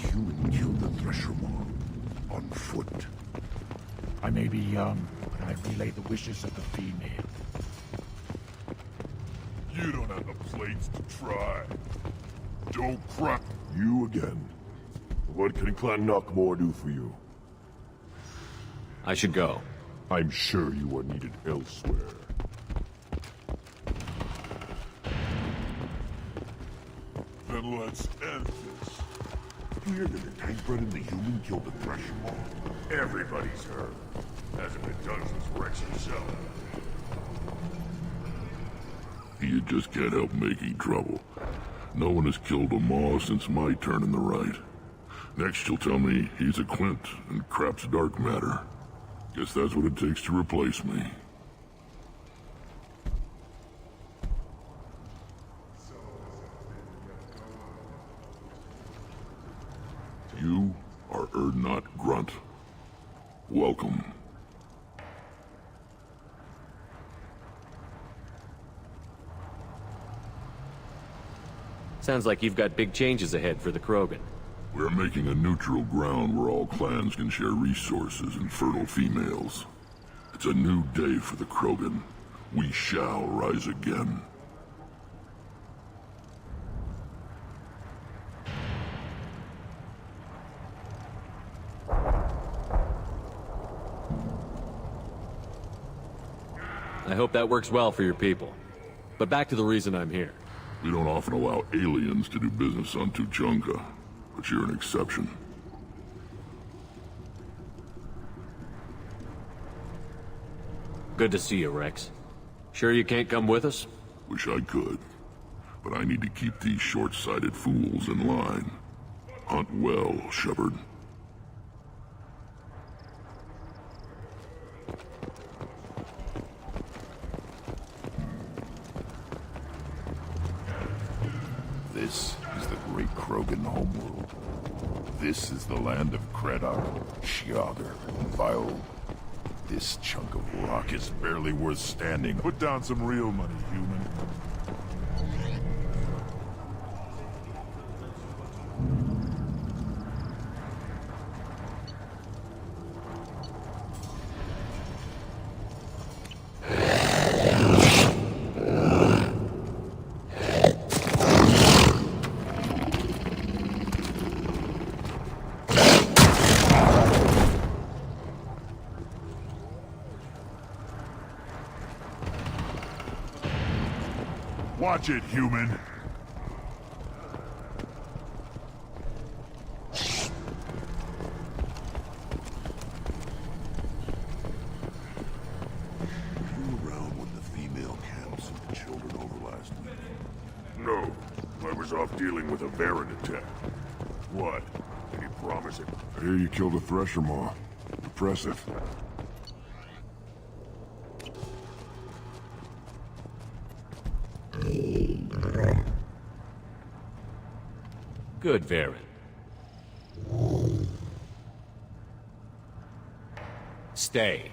human killed the Thresher Maw on foot. I may be young, but I relay the wishes of the female. You don't have the plates to try. Don't cry. You again. What can Clan Knockmore do for you? I should go. I'm sure you are needed elsewhere. Then let's end this. You hear that the tank bred and the human killed the Thresher Maw? Everybody's heard. Hasn't been done since Rex himself. You just can't help making trouble. No one has killed a Maw since my turn in the right. Next you'll tell me he's a Quint and crap's dark matter. Guess that's what it takes to replace me. You are Erdnot Grunt. Welcome. Sounds like you've got big changes ahead for the Krogan. We're making a neutral ground where all clans can share resources and fertile females. It's a new day for the Krogan. We shall rise again. I hope that works well for your people. But back to the reason I'm here. We don't often allow aliens to do business on Tuchanka, but you're an exception. Good to see you, Rex. Sure you can't come with us? Wish I could, but I need to keep these short-sighted fools in line. Hunt well, Shepard. This is the great Krogan homeworld. This is the land of Kredok, Shiagar, and Viol. This chunk of rock is barely worth standing. Put down some real money, human. Watch it, human! You were around when the female camps and the children over last week? No. I was off dealing with a Baron attack. What? Did he promise it? I hear you killed a Thresher Maw. Impressive. Good, Varen. Stay.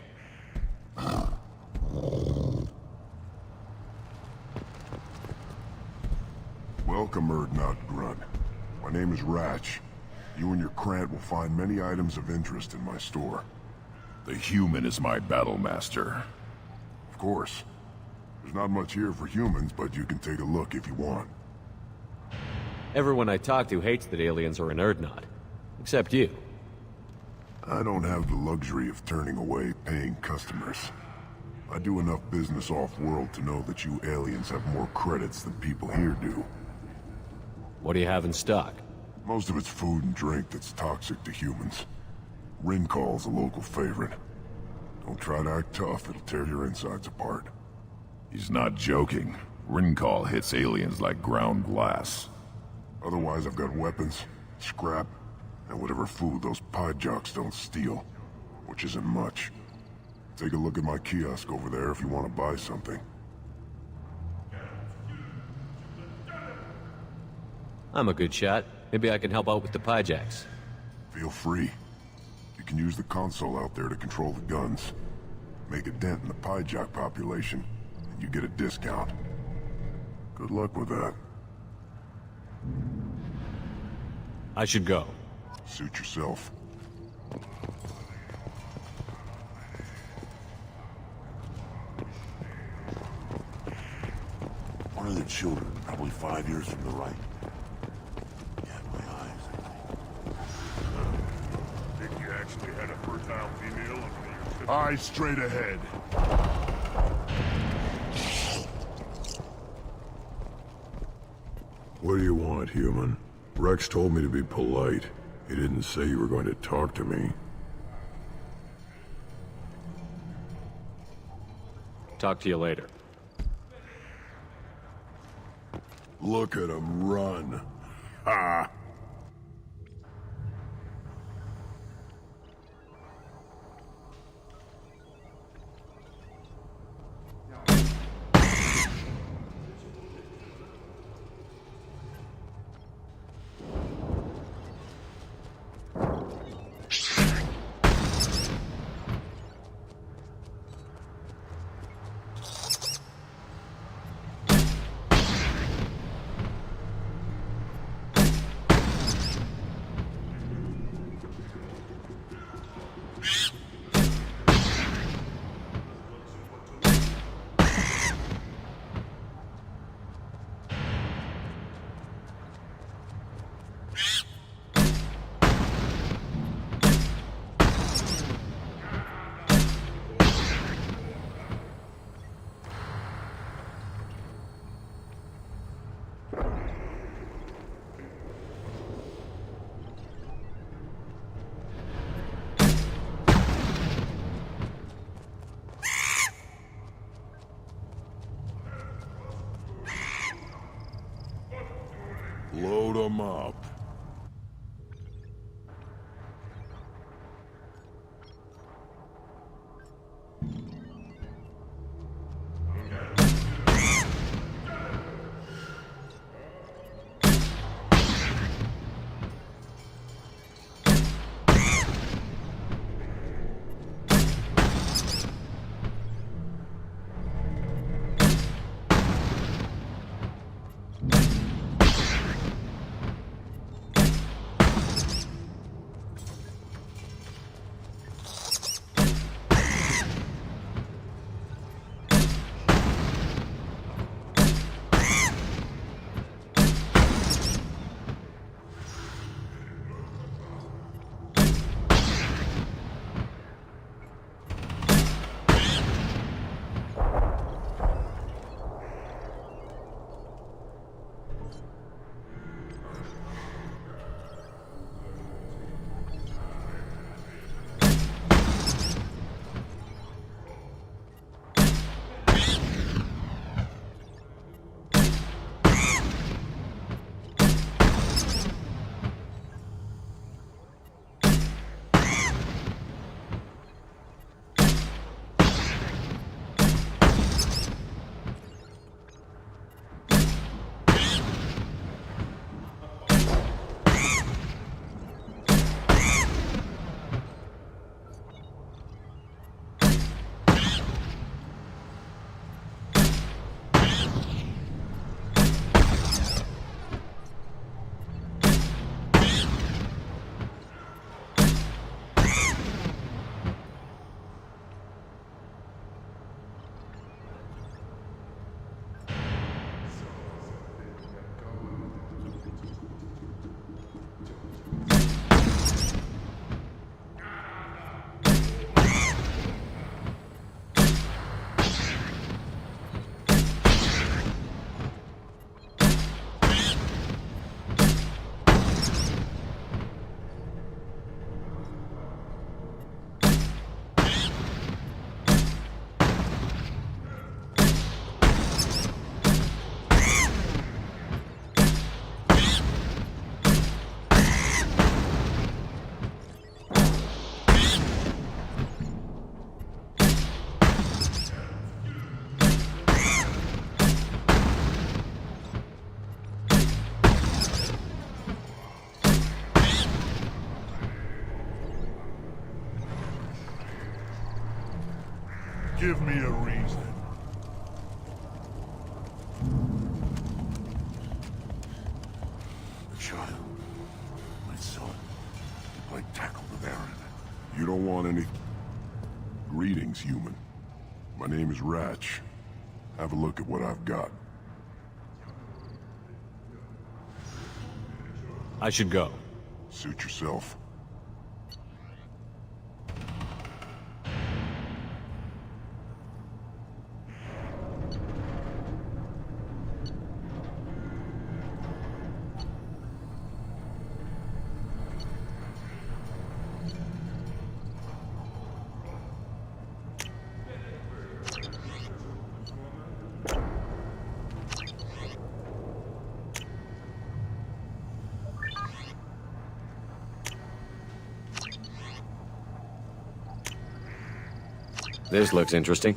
Welcome, Erdnot Grunt. My name is Ratch. You and your Krant will find many items of interest in my store. The human is my battle master. Of course. There's not much here for humans, but you can take a look if you want. Everyone I talk to hates that aliens are an Erdnot. Except you. I don't have the luxury of turning away paying customers. I do enough business off-world to know that you aliens have more credits than people here do. What do you have in stock? Most of it's food and drink that's toxic to humans. Rincall's a local favorite. Don't try to act tough, it'll tear your insides apart. He's not joking. Rincall hits aliens like ground glass. Otherwise, I've got weapons, scrap, and whatever food those pie jocks don't steal. Which isn't much. Take a look at my kiosk over there if you want to buy something. I'm a good shot. Maybe I can help out with the piejacks. Feel free. You can use the console out there to control the guns. Make a dent in the piejock population, and you get a discount. Good luck with that. I should go. Suit yourself. One of the children, probably 5 years from the right. Yeah, my eyes, I Think you actually had a fertile female under your... Eyes straight ahead. What do you want, human? Rex told me to be polite. He didn't say you were going to talk to me. Talk to you later. Look at him run. Ha! Load 'em up. Give me a reason. The child. My son. like tackle the Baron. You don't want any... Greetings, human. My name is Ratch. Have a look at what I've got. I should go. Suit yourself. This looks interesting.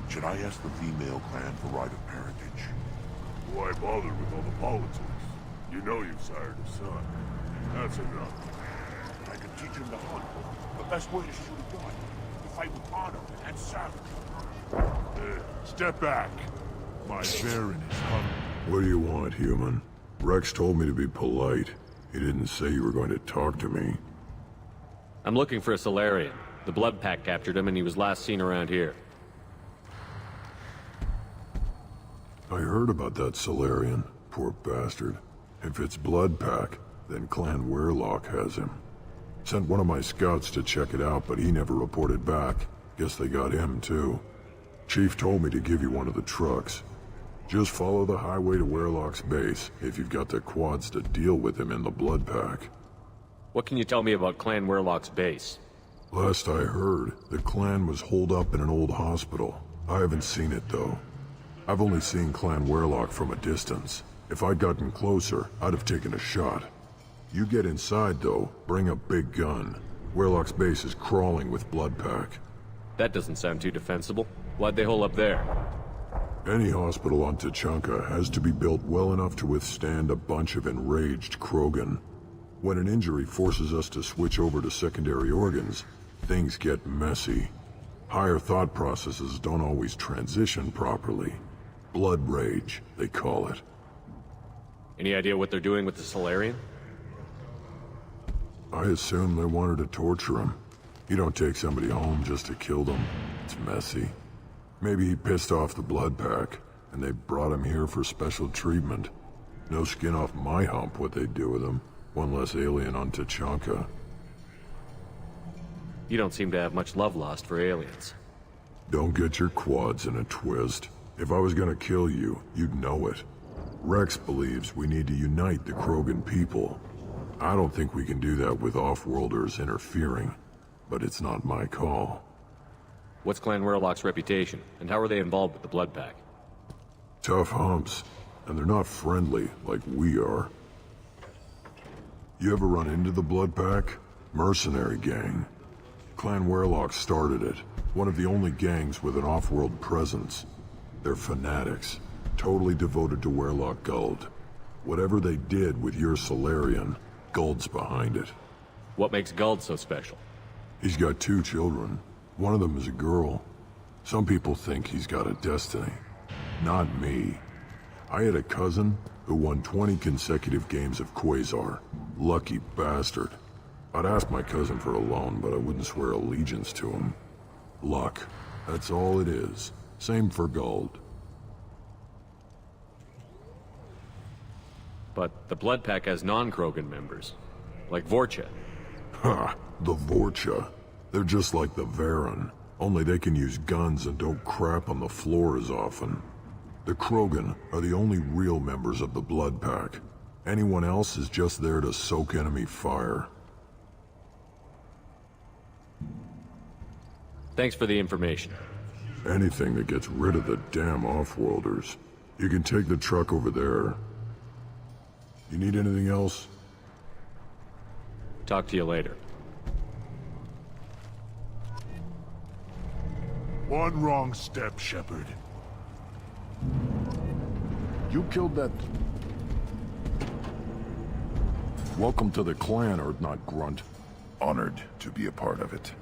Should I ask the female clan for right of parentage? Why bother with all the politics? You know you've sired a son. That's enough. I can teach him to hunt. The best way to shoot a gun. To fight with honor and savage. Step back. My Baron is hungry. What do you want, human? Rex told me to be polite. He didn't say you were going to talk to me. I'm looking for a Solarian. The Blood Pack captured him and he was last seen around here. I heard about that Solarian. Poor bastard. If it's Blood Pack, then Clan Weirlock has him. Sent one of my scouts to check it out, but he never reported back. Guess they got him, too. Chief told me to give you one of the trucks. Just follow the highway to Weirlock's base, if you've got the quads to deal with him in the Blood Pack. What can you tell me about Clan Weirlock's base? Last I heard, the clan was holed up in an old hospital. I haven't seen it, though. I've only seen Clan Weirlock from a distance. If I'd gotten closer, I'd have taken a shot. You get inside, though, bring a big gun. Weirlock's base is crawling with Blood Pack. That doesn't sound too defensible. Why'd they hole up there? Any hospital on Tachanka has to be built well enough to withstand a bunch of enraged Krogan. When an injury forces us to switch over to secondary organs, things get messy. Higher thought processes don't always transition properly. Blood rage, they call it. Any idea what they're doing with the Solarian? I assume they wanted to torture him. You don't take somebody home just to kill them. It's messy. Maybe he pissed off the Blood Pack, and they brought him here for special treatment. No skin off my hump what they'd do with him. One less alien on Tachanka. You don't seem to have much love lost for aliens. Don't get your quads in a twist. If I was gonna kill you, you'd know it. Rex believes we need to unite the Krogan people. I don't think we can do that with off-worlders interfering, but it's not my call. What's Clan Weirlock's reputation, and how are they involved with the Blood Pack? Tough humps, and they're not friendly like we are. You ever run into the Blood Pack? Mercenary gang. Clan Weirlock started it, one of the only gangs with an off-world presence. They're fanatics, totally devoted to Weirlock Guld. Whatever they did with your Solarian, Guld's behind it. What makes Guld so special? He's got 2 children. One of them is a girl. Some people think he's got a destiny. Not me. I had a cousin who won 20 consecutive games of Quasar. Lucky bastard. I'd ask my cousin for a loan, but I wouldn't swear allegiance to him. Luck. That's all it is. Same for Guld. But the Blood Pack has non-Krogan members, like Vorcha. Ha! The Vorcha. They're just like the Varen, only they can use guns and don't crap on the floor as often. The Krogan are the only real members of the Blood Pack. Anyone else is just there to soak enemy fire. Thanks for the information. Anything that gets rid of the damn off-worlders. You can take the truck over there. You need anything else? Talk to you later. One wrong step, Shepard. You killed that... Welcome to the clan, Earthnot Grunt. Honored to be a part of it.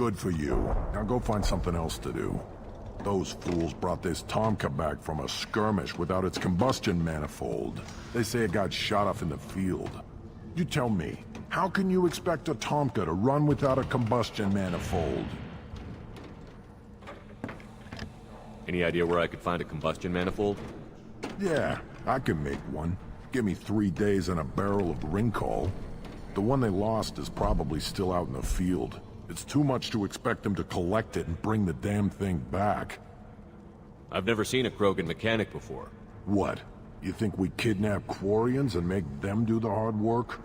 Good for you. Now go find something else to do. Those fools brought this Tomka back from a skirmish without its combustion manifold. They say it got shot off in the field. You tell me, how can you expect a Tomka to run without a combustion manifold? Any idea where I could find a combustion manifold? Yeah, I can make one. Give me 3 days and a barrel of Ringcall. The one they lost is probably still out in the field. It's too much to expect them to collect it and bring the damn thing back. I've never seen a Krogan mechanic before. What? You think we kidnap Quarians and make them do the hard work?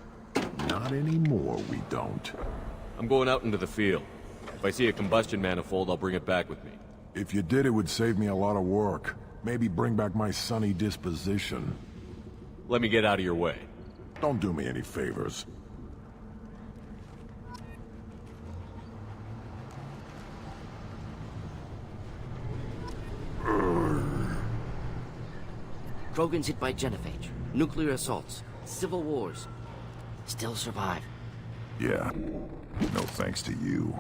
Not anymore, we don't. I'm going out into the field. If I see a combustion manifold, I'll bring it back with me. If you did, it would save me a lot of work. Maybe bring back my sunny disposition. Let me get out of your way. Don't do me any favors. Krogans hit by genophage, nuclear assaults, civil wars. Still survive. Yeah. No thanks to you.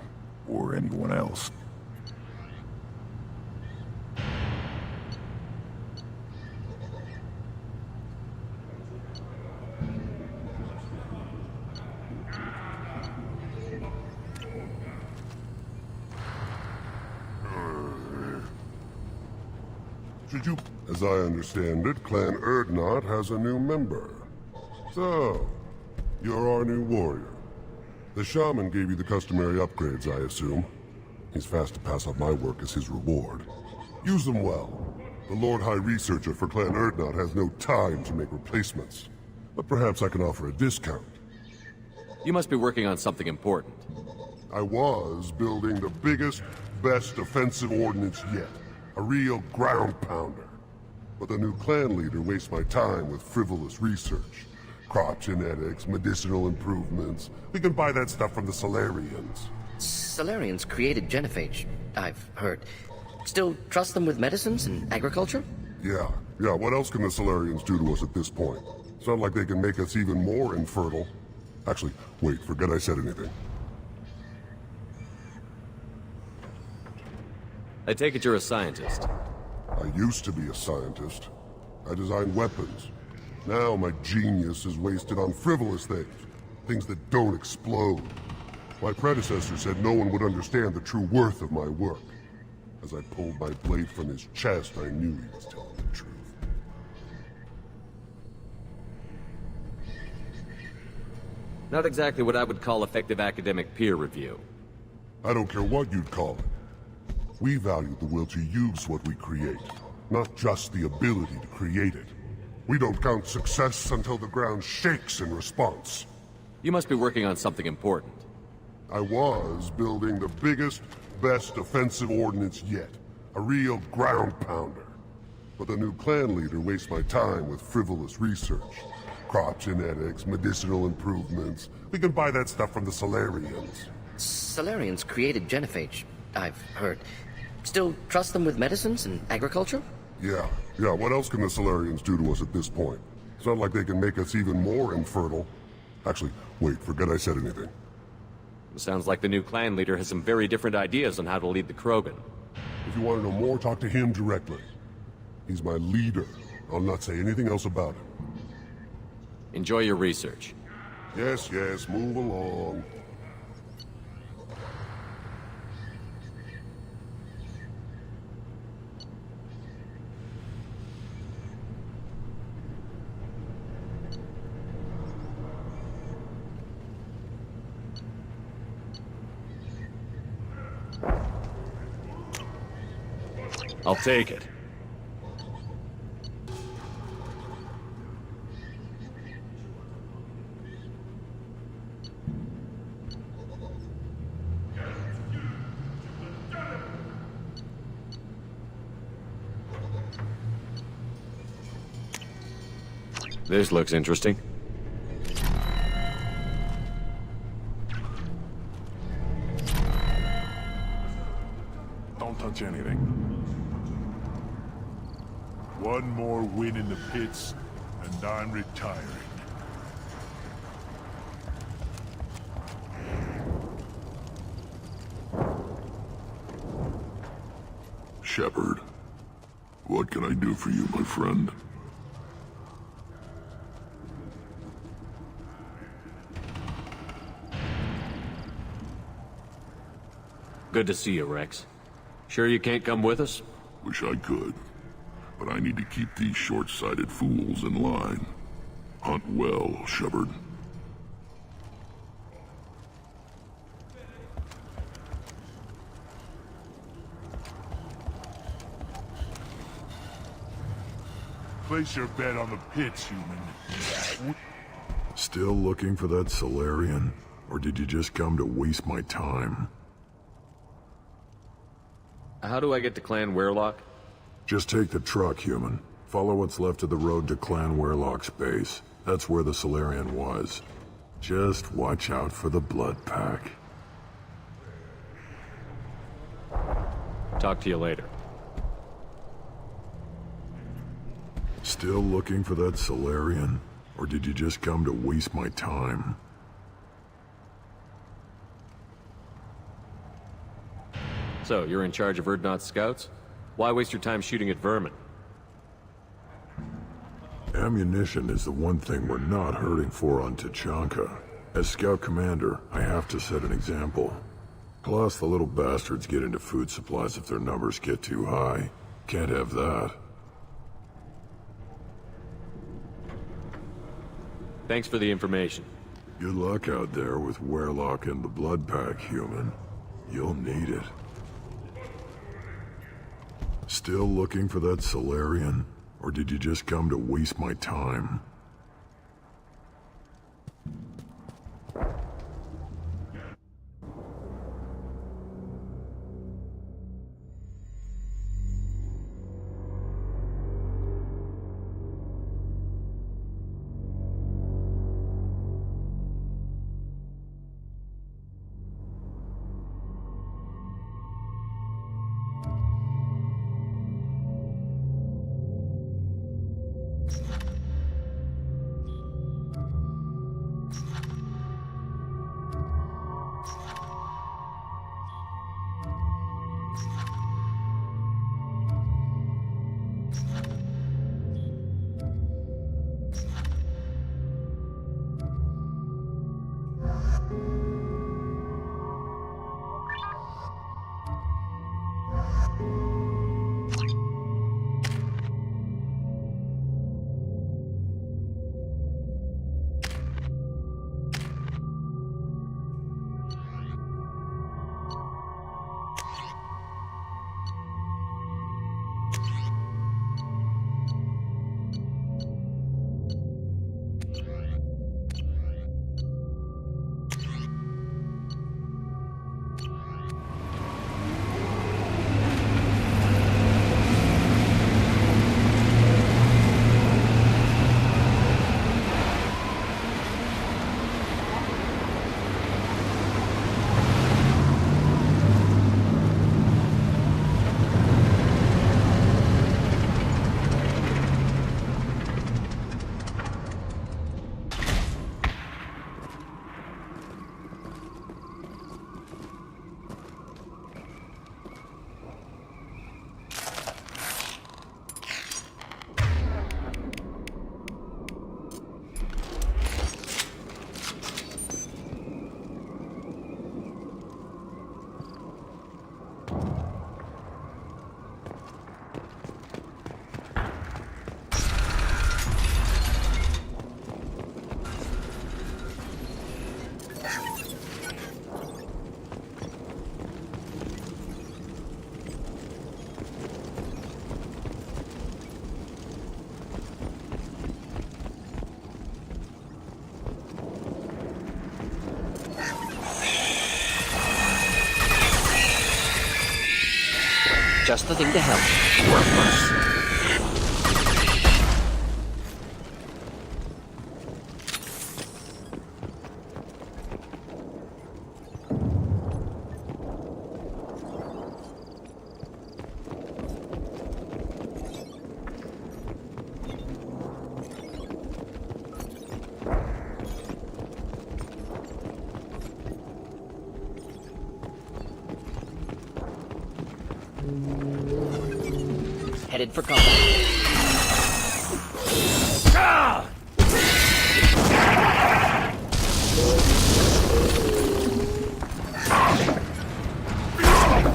Or anyone else. Should you... As I understand it, Clan Erdnot has a new member. So, you're our new warrior. The shaman gave you the customary upgrades, I assume. He's fast to pass on my work as his reward. Use them well. The Lord High Researcher for Clan Erdnot has no time to make replacements. But perhaps I can offer a discount. You must be working on something important. I was building the biggest, best offensive ordnance yet. A real ground pounder. But the new clan leader wastes my time with frivolous research. Crop genetics, medicinal improvements. We can buy that stuff from the Solarians. Solarians created genophage, I've heard. Still trust them with medicines and agriculture? Yeah. What else can the Solarians do to us at this point? It's not like they can make us even more infertile. Actually, wait, forget I said anything. I take it you're a scientist. I used to be a scientist. I designed weapons. Now my genius is wasted on frivolous things. Things that don't explode. My predecessor said no one would understand the true worth of my work. As I pulled my blade from his chest, I knew he was telling the truth. Not exactly what I would call effective academic peer review. I don't care what you'd call it. We value the will to use what we create, not just the ability to create it. We don't count success until the ground shakes in response. You must be working on something important. I was building the biggest, best offensive ordnance yet. A real ground pounder. But the new clan leader wastes my time with frivolous research. Crop genetics, medicinal improvements. We can buy that stuff from the Solarians. Solarians created genophage, I've heard. Still trust them with medicines and agriculture? Yeah. What else can the Solarians do to us at this point? It's not like they can make us even more infertile. Actually, wait, forget I said anything. It sounds like the new clan leader has some very different ideas on how to lead the Krogan. If you want to know more, talk to him directly. He's my leader. I'll not say anything else about him. Enjoy your research. Yes, move along. I'll take it. This looks interesting. Don't touch anything. One more win in the pits, and I'm retiring. Shepard. What can I do for you, my friend? Good to see you, Rex. Sure you can't come with us? Wish I could, but I need to keep these short-sighted fools in line. Hunt well, Shepard. Place your bet on the pits, human. Still looking for that Solarian? Or did you just come to waste my time? How do I get to Clan Weirlock? Just take the truck, human. Follow what's left of the road to Clan Weirlock's base. That's where the Solarian was. Just watch out for the blood pack. Talk to you later. Still looking for that Solarian? Or did you just come to waste my time? So, you're in charge of Urdnot's scouts? Why waste your time shooting at vermin? Ammunition is the one thing we're not hurting for on Tachanka. As scout commander, I have to set an example. Plus, the little bastards get into food supplies if their numbers get too high. Can't have that. Thanks for the information. Good luck out there with Weirlock and the blood pack, human. You'll need it. Still looking for that Solarian? Or did you just come to waste my time? Just the thing to help. Worthless. headed for combat.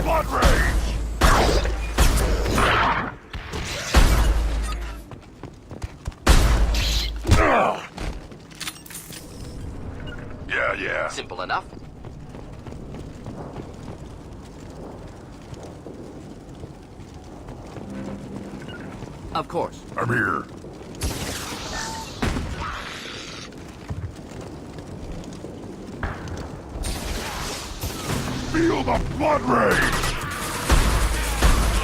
Blood rage! Yeah. Simple enough. Of course. I'm here. Feel the blood rage!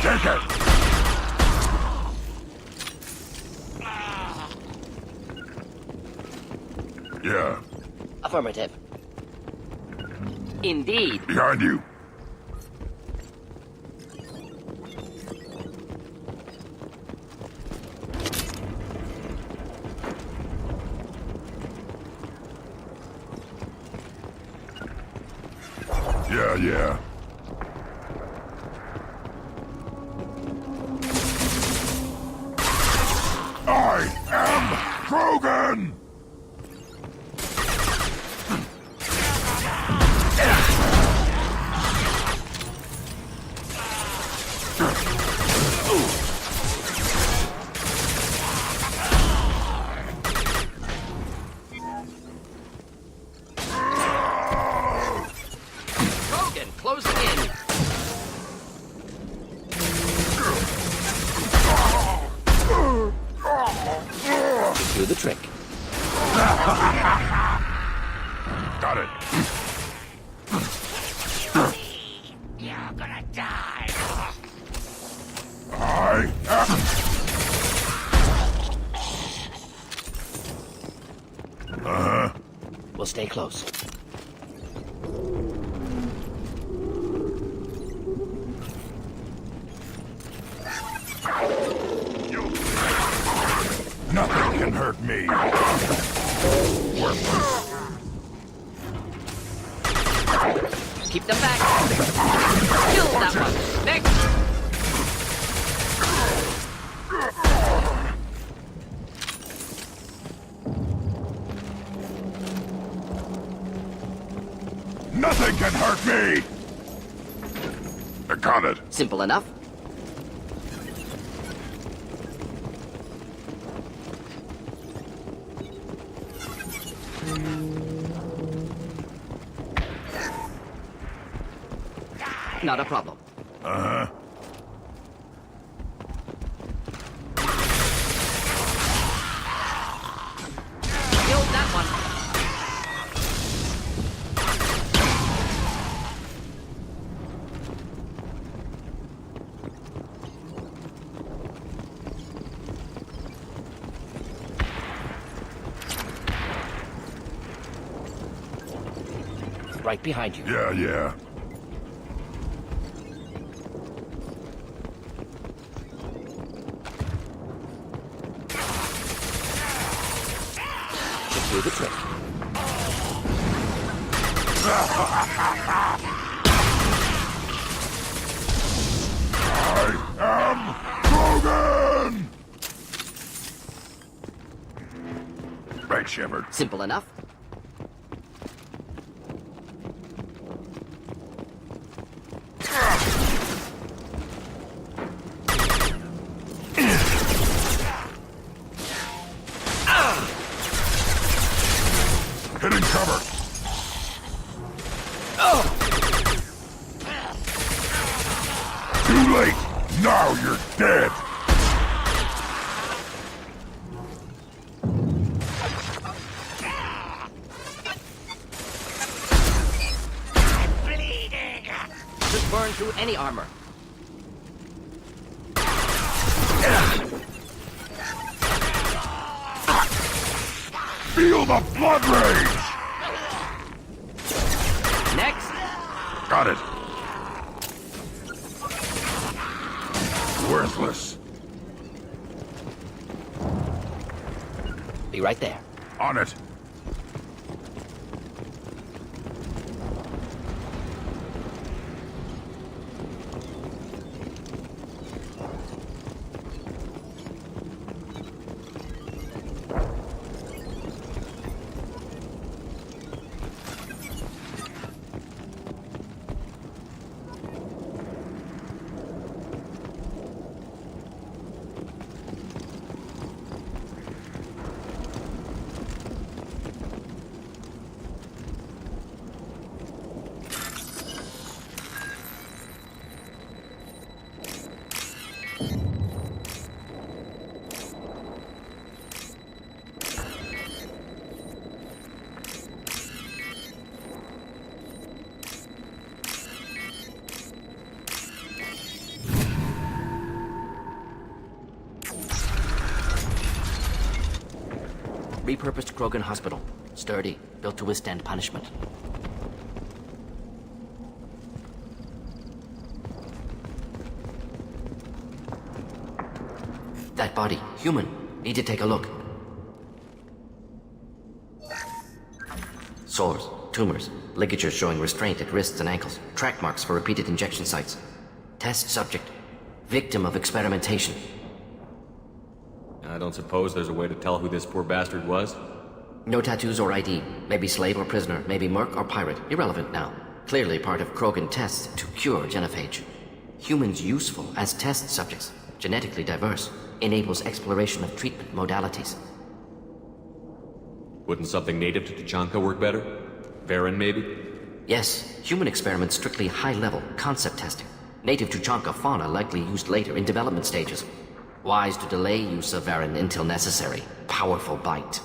Take it! Yeah, Affirmative. Indeed. behind you. Yeah. I am Krogan! Krogan, closing in. Do the trick. Got it. You're gonna die. I am... We'll stay close. Nothing can hurt me. Worthless. Keep them back. Kill that one. Next. Nothing can hurt me! I got it. Simple enough. Not a problem. Uh-huh. Kill that one. Right behind you. Yeah. Should do the trick. I am Krogan! Right, Shepard. Simple enough. Hitting cover. Too late. Now you're dead. Should burn through any armor. Feel the blood rage. Next. Got it. Worthless. Be right there. On it. Repurposed Krogan hospital. Sturdy, built to withstand punishment. That body, human. Need to take a look. Sores, tumors, ligatures showing restraint at wrists and ankles, track marks for repeated injection sites. Test subject. Victim of experimentation. I don't suppose there's a way to tell who this poor bastard was? No tattoos or ID. Maybe slave or prisoner, maybe merc or pirate. Irrelevant now. Clearly part of Krogan tests to cure genophage. Humans useful as test subjects. Genetically diverse. Enables exploration of treatment modalities. Wouldn't something native to Tuchanka work better? Varen, maybe? Yes, human experiments strictly high-level, concept testing. Native Tuchanka fauna likely used later in development stages. Wise to delay use of Varen until necessary. Powerful bite.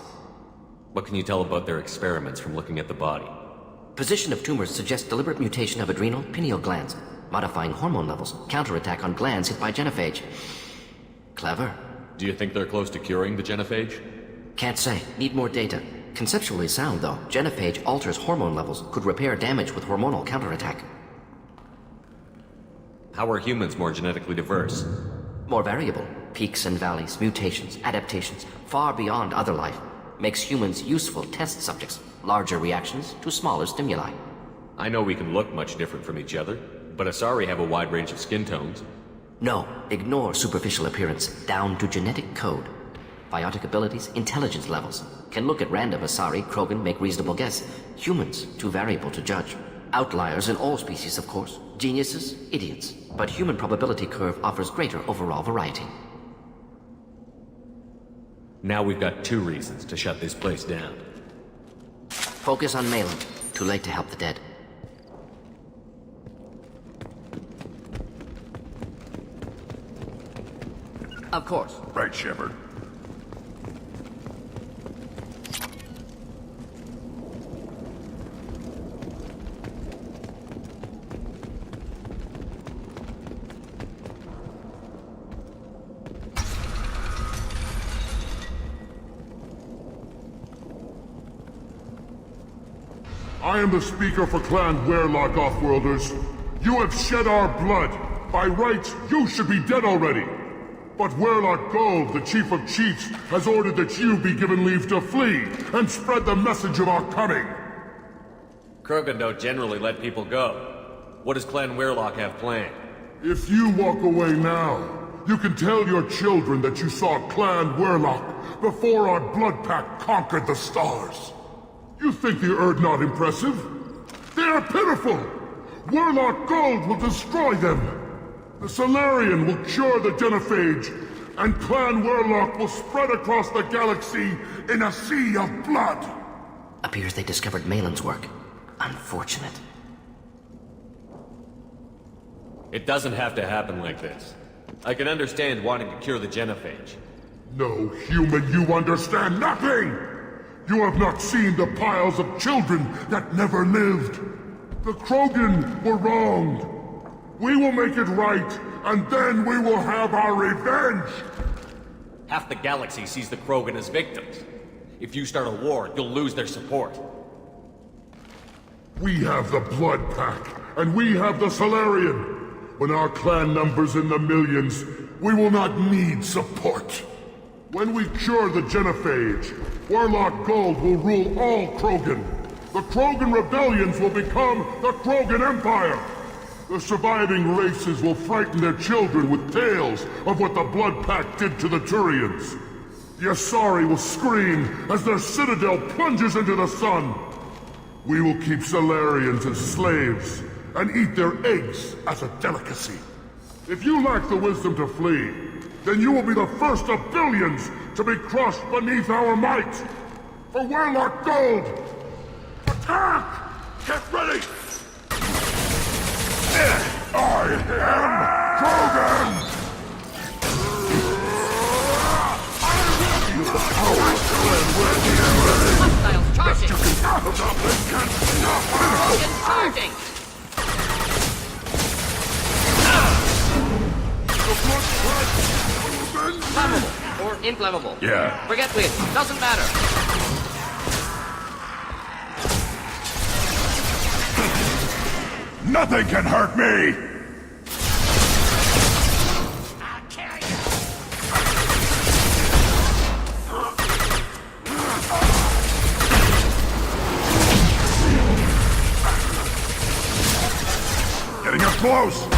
What can you tell about their experiments from looking at the body? Position of tumors suggests deliberate mutation of adrenal, pineal glands, modifying hormone levels, counterattack on glands hit by genophage. Clever. Do you think they're close to curing the genophage? Can't say. Need more data. Conceptually sound, though. Genophage alters hormone levels, could repair damage with hormonal counterattack. How are humans more genetically diverse? More variable. Peaks and valleys, mutations, adaptations, far beyond other life. Makes humans useful test subjects. Larger reactions to smaller stimuli. I know we can look much different from each other, but Asari have a wide range of skin tones. No, ignore superficial appearance, down to genetic code. Biotic abilities, intelligence levels. Can look at random Asari, Krogan, make reasonable guess. Humans, too variable to judge. Outliers in all species, of course. Geniuses, idiots. But human probability curve offers greater overall variety. Now we've got 2 reasons to shut this place down. Focus on Malin. Too late to help the dead. Of course. Right, Shepard. I am the speaker for Clan Werelock, Offworlders. You have shed our blood. By rights, you should be dead already. But Werelock Gold, the Chief of Chiefs, has ordered that you be given leave to flee and spread the message of our coming. Krogan don't generally let people go. What does Clan Werelock have planned? If you walk away now, you can tell your children that you saw Clan Werelock before our Blood Pact conquered the stars. You think the Erd not impressive? They are pitiful! Werelock Gold will destroy them! The Solarian will cure the genophage, and Clan Werelock will spread across the galaxy in a sea of blood! Appears they discovered Malin's work. Unfortunate. It doesn't have to happen like this. I can understand wanting to cure the genophage. No human, you understand nothing! You have not seen the piles of children that never lived. The Krogan were wronged. We will make it right, and then we will have our revenge! Half the galaxy sees the Krogan as victims. If you start a war, you'll lose their support. We have the Blood Pact, and we have the Solarian. When our clan numbers in the millions, we will not need support. When we cure the genophage, Werelock Gold will rule all Krogan. The Krogan rebellions will become the Krogan Empire. The surviving races will frighten their children with tales of what the Blood Pact did to the Turians. The Asari will scream as their citadel plunges into the sun. We will keep Solarians as slaves and eat their eggs as a delicacy. If you lack the wisdom to flee, then you will be the first of billions to be crushed beneath our might! For Werelock Gold! Attack! Get ready! I am Krogan! I will use the power of Clan Werelock! Hostiles charging! You can stop and can't stop! Krogan charging! The Blood Pact will avenge me! Flammable or inflammable. Yeah. Forget which. Doesn't matter. Nothing can hurt me! Getting up close!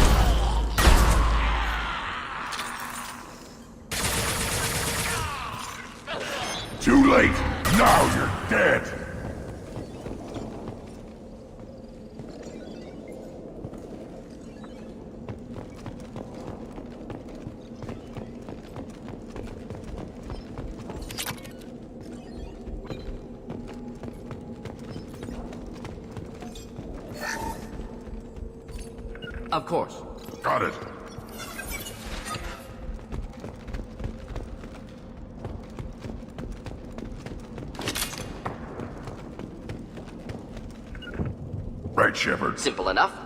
Too late! Now you're dead! Of course. Got it. Right, Shepard. Simple enough.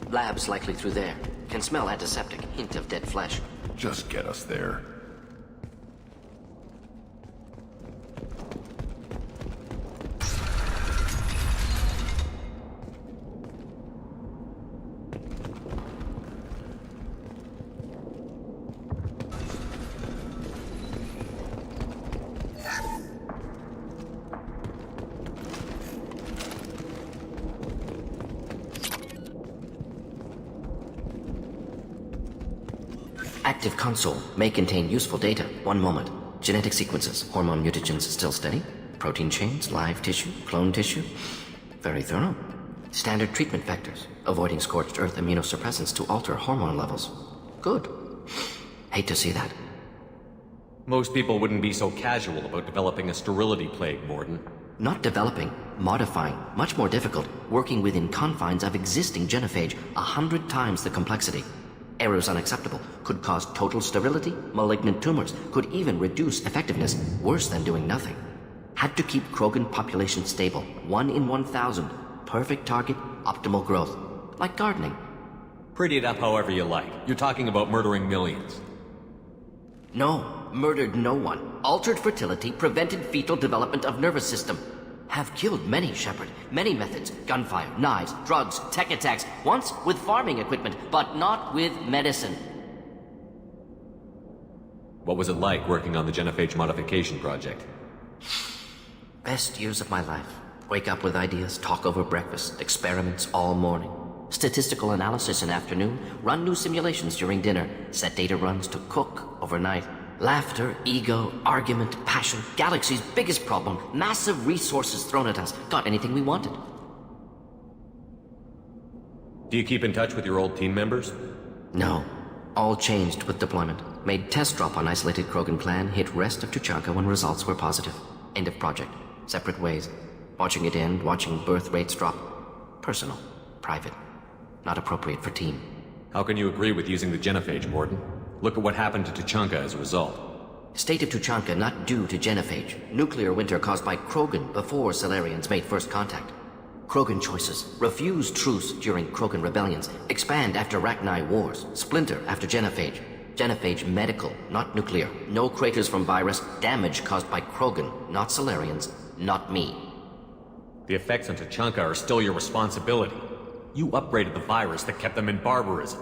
Lab's likely through there. Can smell antiseptic. Hint of dead flesh. Just get us there. Active console may contain useful data. One moment. Genetic sequences, hormone mutagens still steady. Protein chains, live tissue, clone tissue. Very thorough. Standard treatment vectors, avoiding scorched earth immunosuppressants to alter hormone levels. Good. Hate to see that. Most people wouldn't be so casual about developing a sterility plague, Morden. Not developing, modifying, much more difficult, working within confines of existing genophage, 100 times the complexity. Errors unacceptable, could cause total sterility, malignant tumors, could even reduce effectiveness, worse than doing nothing. Had to keep Krogan population stable, 1 in 1,000. Perfect target, optimal growth. Like gardening. Pretty it up however you like. You're talking about murdering millions. No, murdered no one. Altered fertility, prevented fetal development of nervous system. Have killed many, Shepard. Many methods. Gunfire, knives, drugs, tech attacks. Once with farming equipment, but not with medicine. What was it like working on the genophage modification project? Best years of my life. Wake up with ideas, talk over breakfast, experiments all morning. Statistical analysis in afternoon, run new simulations during dinner, set data runs to cook overnight. Laughter, ego, argument, passion, galaxy's biggest problem, massive resources thrown at us. Got anything we wanted. Do you keep in touch with your old team members? No. All changed with deployment. Made test drop on isolated Krogan clan, hit rest of Tuchanka when results were positive. End of project. Separate ways. Watching it end, watching birth rates drop. Personal. Private. Not appropriate for team. How can you agree with using the genophage, Morden? Look at what happened to Tuchanka as a result. State of Tuchanka not due to genophage. Nuclear winter caused by Krogan before Salarians made first contact. Krogan choices. Refuse truce during Krogan rebellions. Expand after Rachni wars. Splinter after genophage. Genophage medical, not nuclear. No craters from virus. Damage caused by Krogan, not Salarians, not me. The effects on Tuchanka are still your responsibility. You upgraded the virus that kept them in barbarism.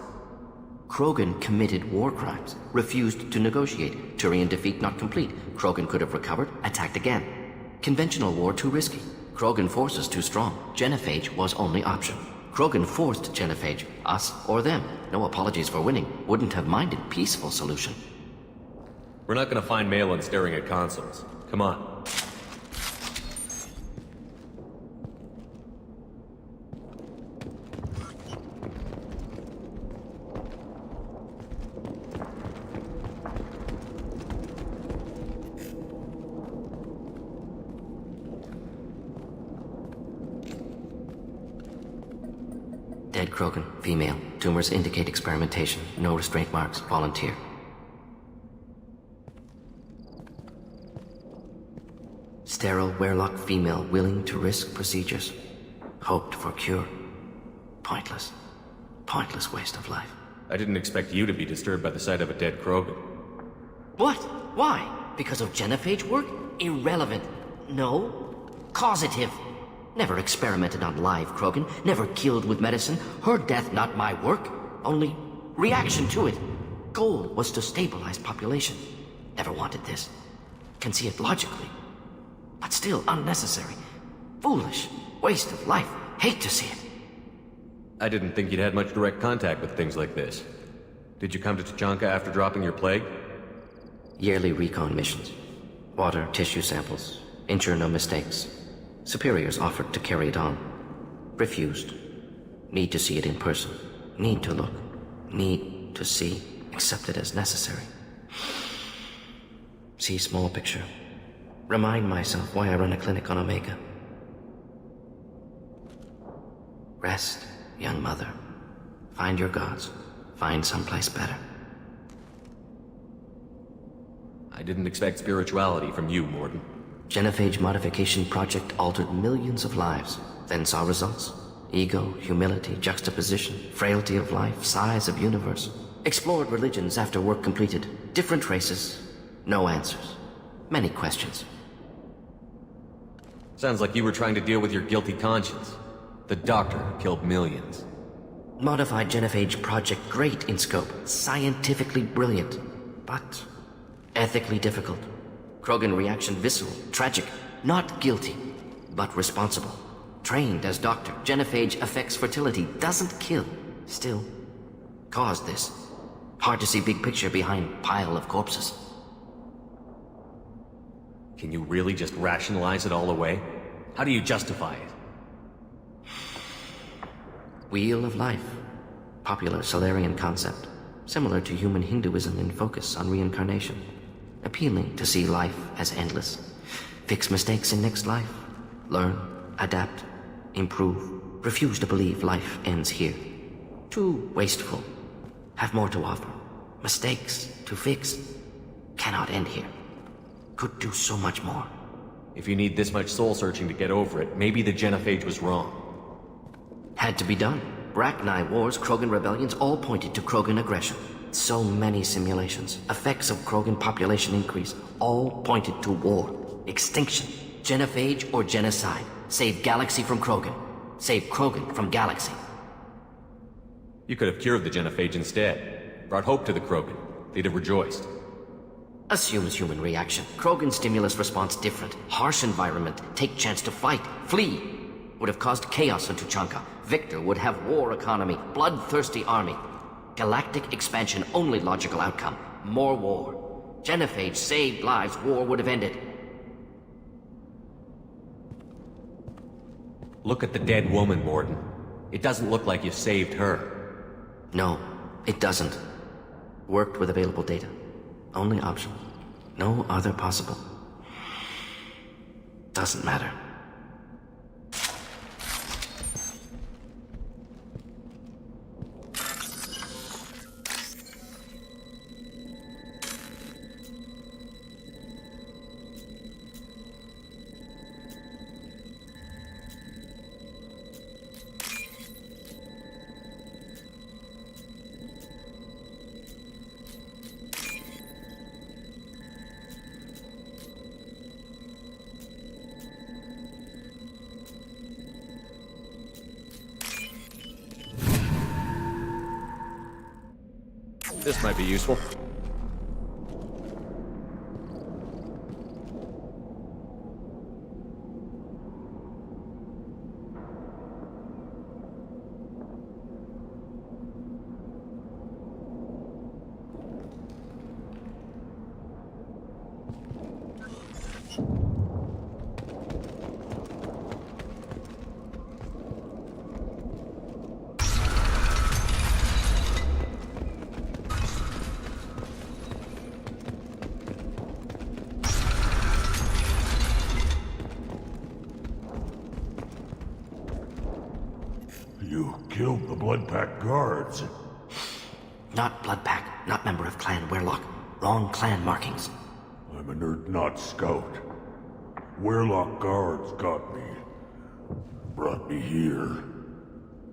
Krogan committed war crimes, refused to negotiate. Turian defeat not complete. Krogan could have recovered, attacked again. Conventional war too risky. Krogan forces too strong. Genophage was only option. Krogan forced genophage, us or them. No apologies for winning. Wouldn't have minded peaceful solution. We're not gonna find Malin staring at consoles. Come on. Dead Krogan, female. Tumors indicate experimentation. No restraint marks. Volunteer. Sterile Werelock female willing to risk procedures. Hoped for cure. Pointless. Pointless waste of life. I didn't expect you to be disturbed by the sight of a dead Krogan. What? Why? Because of genophage work? Irrelevant. No. Causative. Never experimented on live Krogan, never killed with medicine. Her death not my work, only reaction to it. Goal was to stabilize population. Never wanted this. Can see it logically. But still unnecessary. Foolish. Waste of life. Hate to see it. I didn't think you'd had much direct contact with things like this. Did you come to Tachanka after dropping your plague? Yearly recon missions. Water, tissue samples. Ensure no mistakes. Superiors offered to carry it on. Refused. Need to see it in person. Need to look. Need to see. Accept it as necessary. See small picture. Remind myself why I run a clinic on Omega. Rest, young mother. Find your gods. Find someplace better. I didn't expect spirituality from you, Morden. Genophage modification project altered millions of lives, then saw results. Ego, humility, juxtaposition, frailty of life, size of universe. Explored religions after work completed. Different races. No answers. Many questions. Sounds like you were trying to deal with your guilty conscience. The doctor who killed millions. Modified genophage project great in scope. Scientifically brilliant. But ethically difficult. Krogan reaction visceral, tragic. Not guilty, but responsible. Trained as doctor, genophage affects fertility, doesn't kill. Still, caused this. Hard to see big picture behind pile of corpses. Can you really just rationalize it all away? How do you justify it? Wheel of life. Popular Solarian concept. Similar to human Hinduism in focus on reincarnation. Appealing to see life as endless. Fix mistakes in next life. Learn, adapt, improve. Refuse to believe life ends here. Too wasteful. Have more to offer. Mistakes to fix. Cannot end here. Could do so much more. If you need this much soul-searching to get over it, maybe the genophage was wrong. Had to be done. Bracknai wars, Krogan rebellions, all pointed to Krogan aggression. So many simulations. Effects of Krogan population increase. All pointed to war. Extinction. Genophage or genocide. Save galaxy from Krogan. Save Krogan from galaxy. You could have cured the genophage instead. Brought hope to the Krogan. They'd have rejoiced. Assumes human reaction. Krogan stimulus response different. Harsh environment. Take chance to fight. Flee. Would have caused chaos in Tuchanka. Victor would have war economy. Bloodthirsty army. Galactic expansion only logical outcome. More war. Genophage saved lives. War would have ended. Look at the dead woman, Morden. It doesn't look like you saved her. No, it doesn't. Worked with available data. Only option. No other possible. Doesn't matter. This might be useful. You killed the Blood Pack guards. Not Blood Pack, not member of Clan Werlock. Wrong clan markings. I'm a nerd, not scout. Werlock guards got me. Brought me here.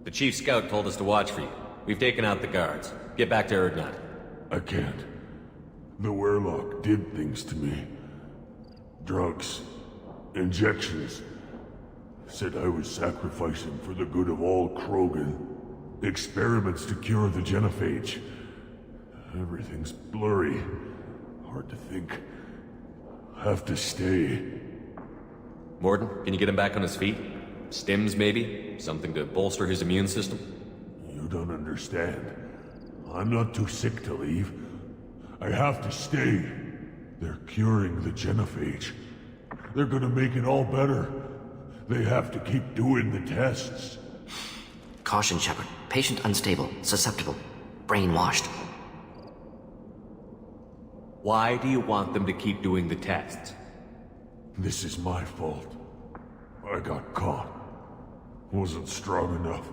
The chief scout told us to watch for you. We've taken out the guards. Get back to Erdnot. I can't. The Werlock did things to me. Drugs. Injections. Said I was sacrificing for the good of all Krogan. Experiments to cure the genophage. Everything's blurry. Hard to think. Have to stay. Morden, can you get him back on his feet? Stims, maybe? Something to bolster his immune system? You don't understand. I'm not too sick to leave. I have to stay. They're curing the genophage. They're gonna make it all better. They have to keep doing the tests. Caution, Shepard. Patient unstable, susceptible, brainwashed. Why do you want them to keep doing the tests? This is my fault. I got caught. Wasn't strong enough.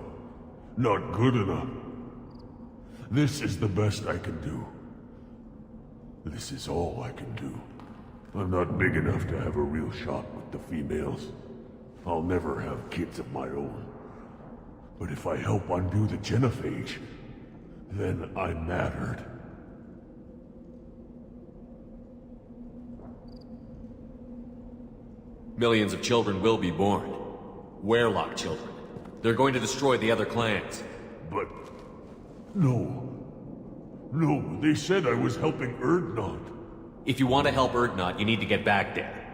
Not good enough. This is the best I can do. This is all I can do. I'm not big enough to have a real shot with the females. I'll never have kids of my own. But if I help undo the genophage, then I mattered. Millions of children will be born. Werelock children. They're going to destroy the other clans. But... No. No, they said I was helping Erdnot. If you want to help Erdnot, you need to get back there.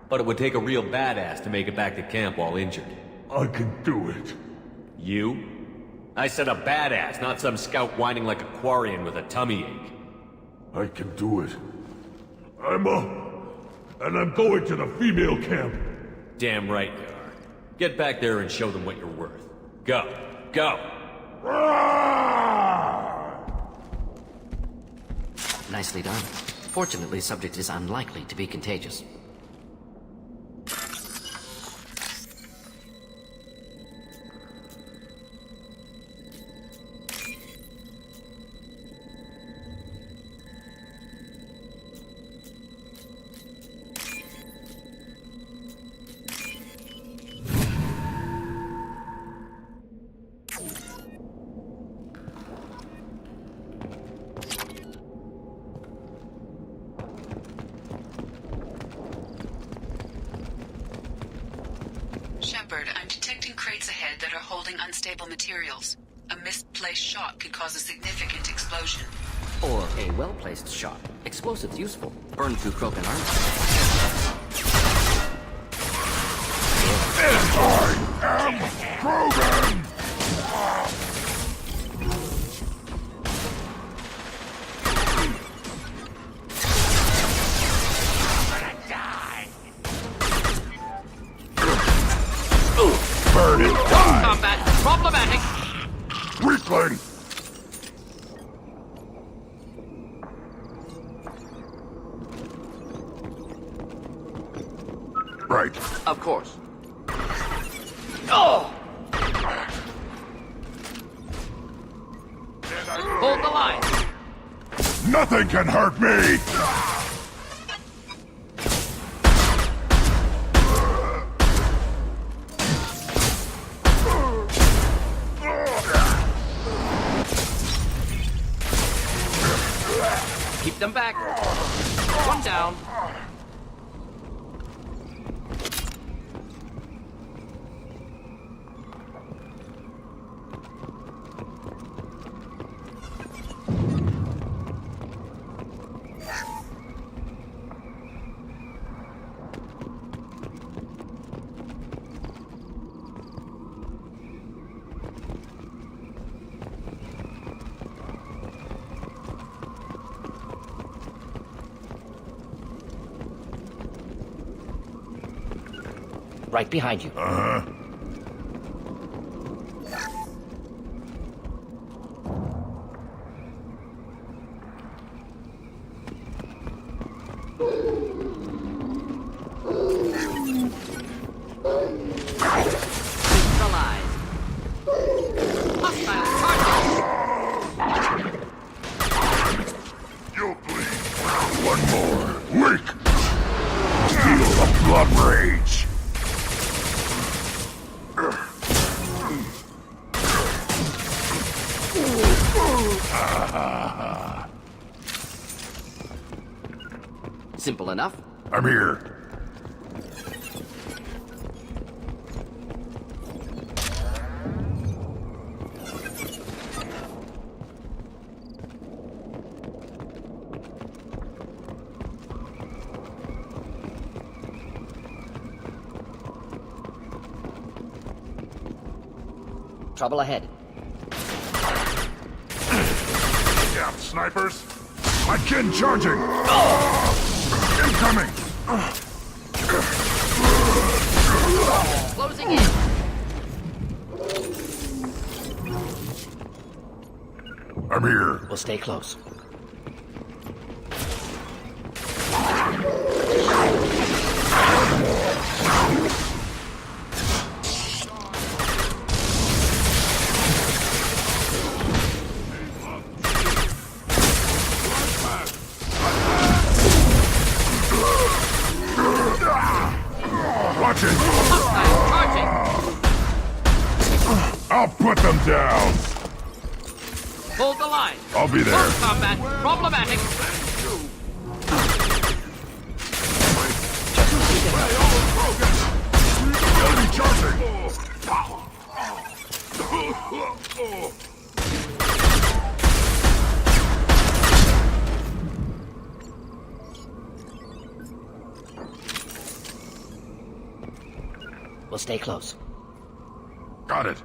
But it would take a real badass to make it back to camp while injured. I can do it. You? I said a badass, not some scout whining like a Quarian with a tummy ache. I can do it. I'm up. And I'm going to the female camp. Damn right you are. Get back there and show them what you're worth. Go. Go! Nicely done. Fortunately, subject is unlikely to be contagious. Shepard, I'm detecting crates ahead that are holding unstable materials. A misplaced shot could cause a significant explosion. Or a well-placed shot. Explosives useful. Burn through Krogan armor. I am Krogan! Burn it, die! Combat problematic. Weakling! Right. Of course. Oh! Hold the line. Nothing can hurt me! Keep them back. One down. Right behind you. Uh-huh. Neutralized. Hostile target. You'll bleed. One more. Weak! Feel the blood rage! Simple enough. I'm here. Trouble ahead. Yeah, snipers. My kid charging. Incoming. Closing in. I'm here. We'll stay close. Watch it. Charging. I'll put them down. Hold the line. I'll be there. Close combat. Problematic. Enemy charging. We'll stay close. Got it.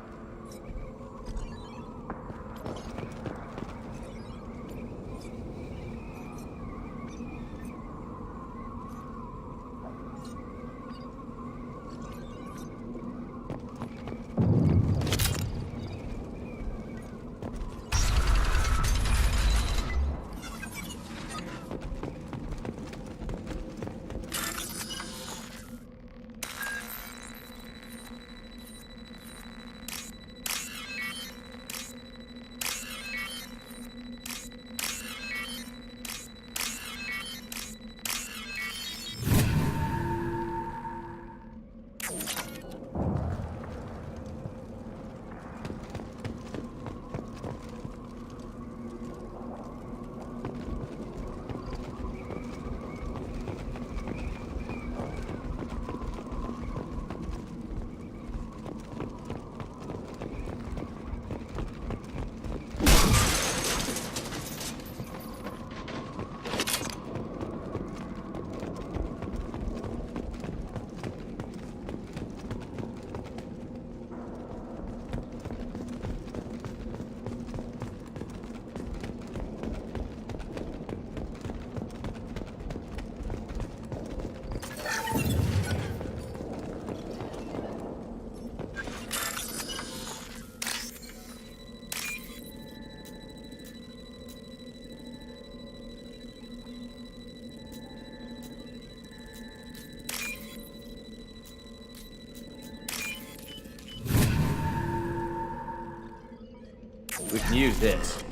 We can use this.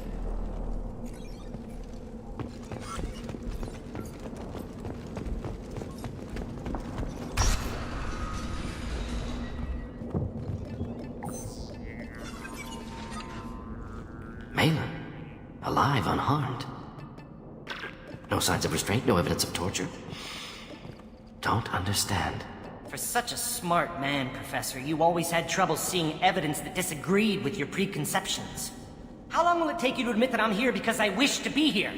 Malin, alive, unharmed. No signs of restraint, no evidence of torture. Don't understand. For such a smart man, Professor, you always had trouble seeing evidence that disagreed with your preconceptions. How long will it take you to admit that I'm here because I wish to be here?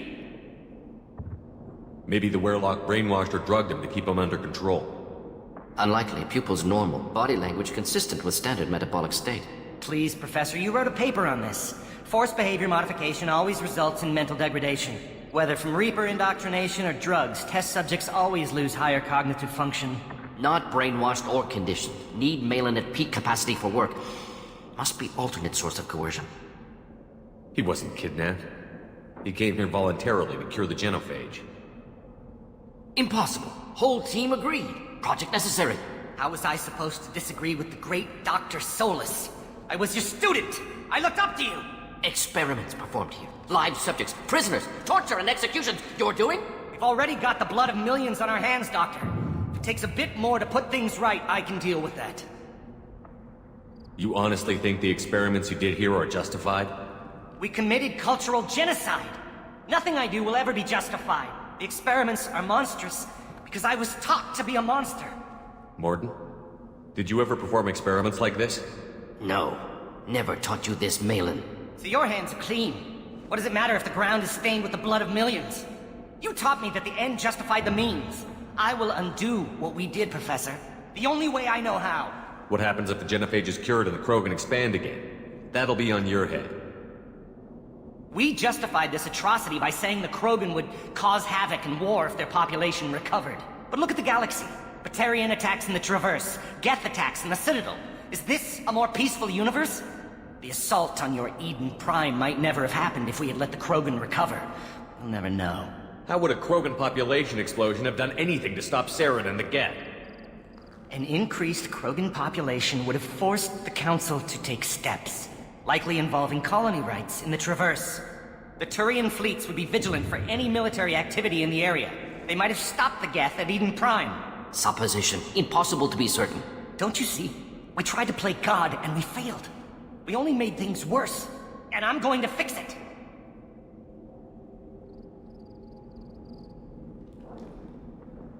Maybe the Werelock brainwashed or drugged him to keep him under control. Unlikely. Pupil's normal. Body language consistent with standard metabolic state. Please, Professor, you wrote a paper on this. Forced behavior modification always results in mental degradation. Whether from Reaper indoctrination or drugs, test subjects always lose higher cognitive function. Not brainwashed or conditioned. Need Malin at peak capacity for work. Must be alternate source of coercion. He wasn't kidnapped. He came here voluntarily to cure the genophage. Impossible. Whole team agreed. Project necessary. How was I supposed to disagree with the great Dr. Solus? I was your student! I looked up to you! Experiments performed here. Live subjects, prisoners, torture and executions. You're doing? We've already got the blood of millions on our hands, Doctor. If it takes a bit more to put things right, I can deal with that. You honestly think the experiments you did here are justified? We committed cultural genocide. Nothing I do will ever be justified. The experiments are monstrous because I was taught to be a monster. Morden, did you ever perform experiments like this? No. Never taught you this, Malin. So your hands are clean. What does it matter if the ground is stained with the blood of millions? You taught me that the end justified the means. I will undo what we did, Professor. The only way I know how. What happens if the genophage is cured and the Krogan expand again? That'll be on your head. We justified this atrocity by saying the Krogan would cause havoc and war if their population recovered. But look at the galaxy. Batarian attacks in the Traverse, Geth attacks in the Citadel. Is this a more peaceful universe? The assault on your Eden Prime might never have happened if we had let the Krogan recover. We'll never know. How would a Krogan population explosion have done anything to stop Saren and the Geth? An increased Krogan population would have forced the Council to take steps, likely involving colony rights in the Traverse. The Turian fleets would be vigilant for any military activity in the area. They might have stopped the Geth at Eden Prime. Supposition. Impossible to be certain. Don't you see? We tried to play God and we failed. We only made things worse, and I'm going to fix it.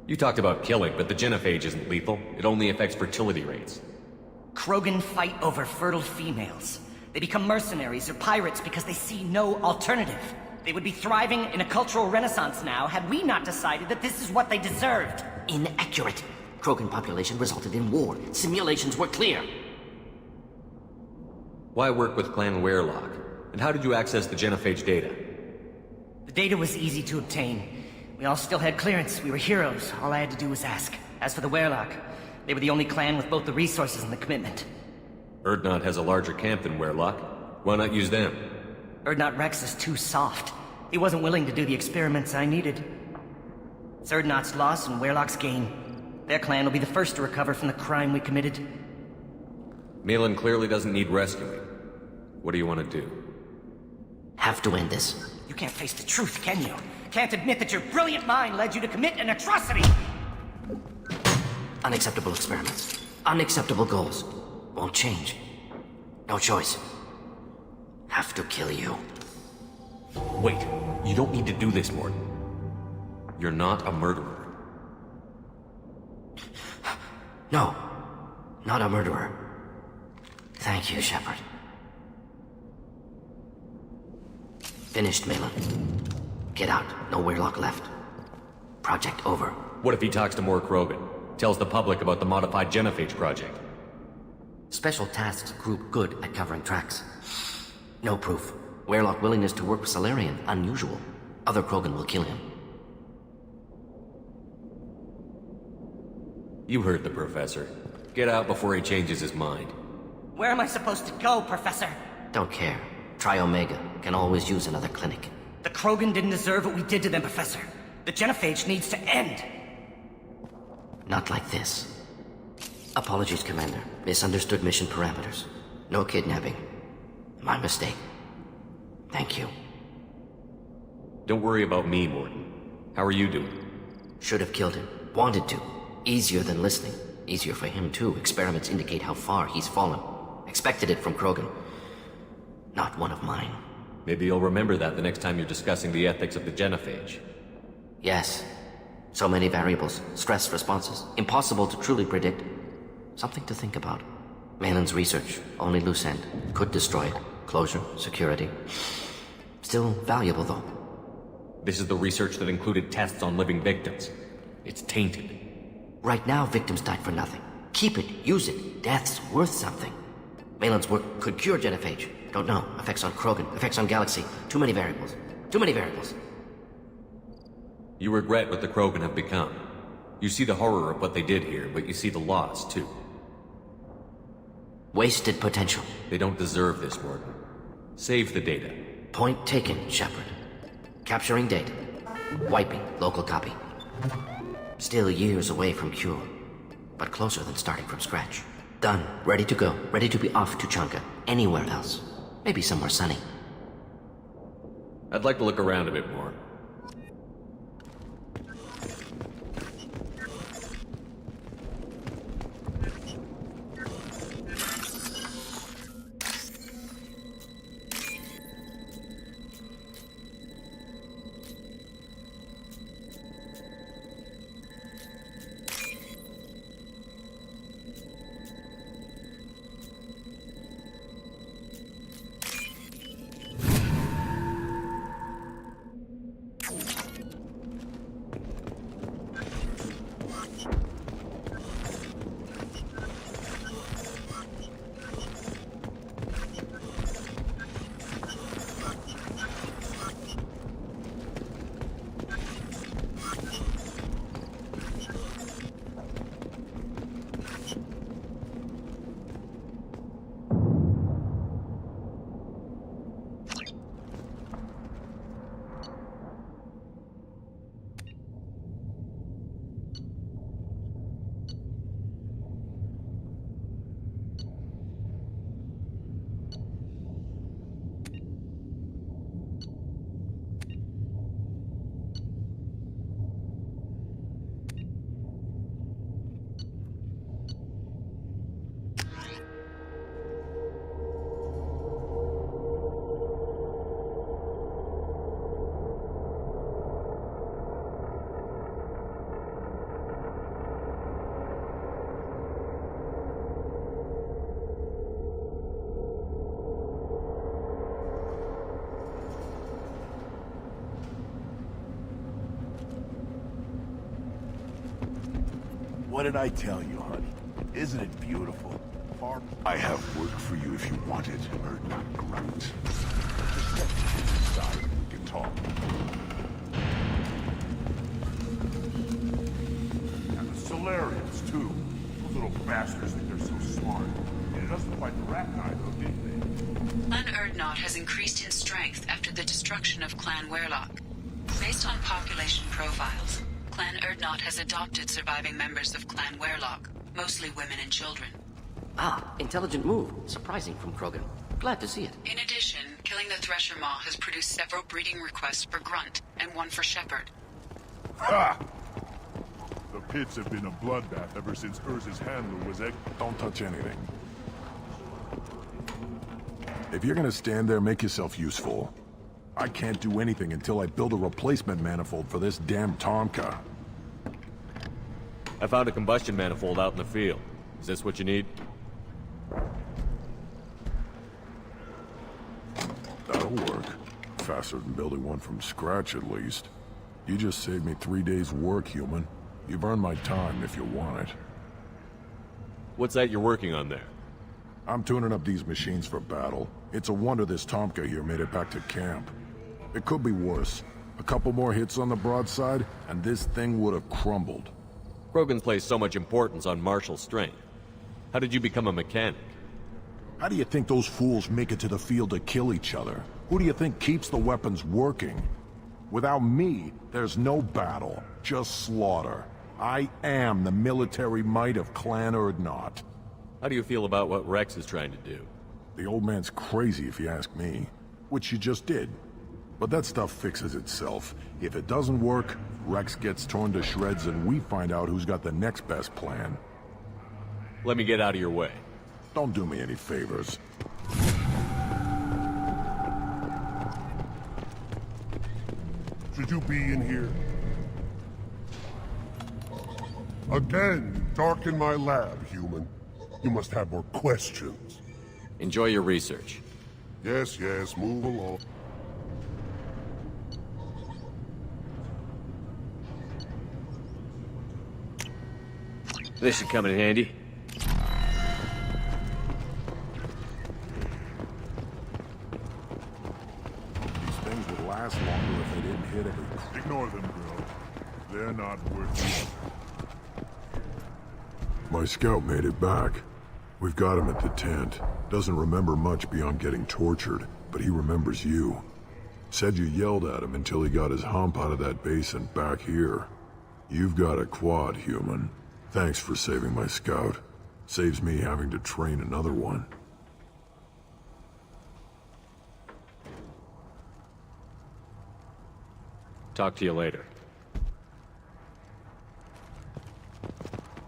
You talked about killing, but the genophage isn't lethal. It only affects fertility rates. Krogan fight over fertile females. They become mercenaries or pirates because they see no alternative. They would be thriving in a cultural renaissance now had we not decided that this is what they deserved. Inaccurate. Krogan population resulted in war. Simulations were clear. Why work with Clan Werelock? And how did you access the genophage data? The data was easy to obtain. We all still had clearance. We were heroes. All I had to do was ask. As for the Werelock, they were the only clan with both the resources and the commitment. Erdnot has a larger camp than Werelock. Why not use them? Erdnot Rex is too soft. He wasn't willing to do the experiments I needed. It's Erdnot's loss and Werelock's gain. Their clan will be the first to recover from the crime we committed. Malin clearly doesn't need rescuing. What do you want to do? Have to end this. You can't face the truth, can you? Can't admit that your brilliant mind led you to commit an atrocity! Unacceptable experiments. Unacceptable goals. Won't change. No choice. Have to kill you. Wait, you don't need to do this, Morton. You're not a murderer. No. Not a murderer. Thank you, Shepard. Finished, Malin. Get out. No Werelock left. Project over. What if he talks to more Krogan? Tells the public about the modified genophage project? Special Tasks Group good at covering tracks. No proof. Werelock willingness to work with Salarian, unusual. Other Krogan will kill him. You heard the Professor. Get out before he changes his mind. Where am I supposed to go, Professor? Don't care. Try Omega. Can always use another clinic. The Krogan didn't deserve what we did to them, Professor. The genophage needs to end. Not like this. Apologies, Commander. Misunderstood mission parameters. No kidnapping. My mistake. Thank you. Don't worry about me, Morton. How are you doing? Should have killed him. Wanted to. Easier than listening. Easier for him, too. Experiments indicate how far he's fallen. Expected it from Krogan. Not one of mine. Maybe you'll remember that the next time you're discussing the ethics of the genophage. Yes. So many variables. Stress responses. Impossible to truly predict. Something to think about. Malin's research. Only loose end. Could destroy it. Closure. Security. Still valuable, though. This is the research that included tests on living victims. It's tainted. Right now, victims died for nothing. Keep it. Use it. Death's worth something. Malin's work could cure genophage. Don't know. Effects on Krogan. Effects on Galaxy. Too many variables. Too many variables. You regret what the Krogan have become. You see the horror of what they did here, but you see the loss, too. Wasted potential. They don't deserve this, Morton. Save the data. Point taken, Shepard. Capturing data. Wiping local copy. Still years away from cure, but closer than starting from scratch. Done. Ready to go. Ready to be off to Chanka. Anywhere else. Maybe somewhere sunny. I'd like to look around a bit more. What did I tell you, honey? Isn't it beautiful? I have work for you if you want it, or not grunt. Just step to the side and we can talk. And the Solarians, too. Those little bastards think they're so smart. And it doesn't fight the Rachni, though, did they? Clan Erdnot has increased in strength after the destruction of Clan Werlock. Based on population profiles, Clan Erdnot has adopted surviving members of Clan Werlock, mostly women and children. Ah, intelligent move. Surprising from Krogan. Glad to see it. In addition, killing the Thresher Maw has produced several breeding requests for Grunt, and one for Shepard. Ha! The pits have been a bloodbath ever since Urza's handler was Don't touch anything. If you're gonna stand there, make yourself useful. I can't do anything until I build a replacement manifold for this damn Tomka. I found a combustion manifold out in the field. Is this what you need? That'll work. Faster than building one from scratch, at least. You just saved me 3 days' work, human. You've earned my time if you want it. What's that you're working on there? I'm tuning up these machines for battle. It's a wonder this Tomka here made it back to camp. It could be worse. A couple more hits on the broadside, and this thing would have crumbled. Krogan place so much importance on martial strength. How did you become a mechanic? How do you think those fools make it to the field to kill each other? Who do you think keeps the weapons working? Without me, there's no battle, just slaughter. I am the military might of Clan Erdnot. How do you feel about what Rex is trying to do? The old man's crazy if you ask me. Which you just did. But that stuff fixes itself. If it doesn't work, Rex gets torn to shreds and we find out who's got the next best plan. Let me get out of your way. Don't do me any favors. Should you be in here? Again, you darken my lab, human. You must have more questions. Enjoy your research. Yes, move along. This should come in handy. These things would last longer if they didn't hit every... Ignore them, girl. They're not worth it. My scout made it back. We've got him at the tent. Doesn't remember much beyond getting tortured, but he remembers you. Said you yelled at him until he got his hump out of that basin back here. You've got a quad, human. Thanks for saving my scout. Saves me having to train another one. Talk to you later.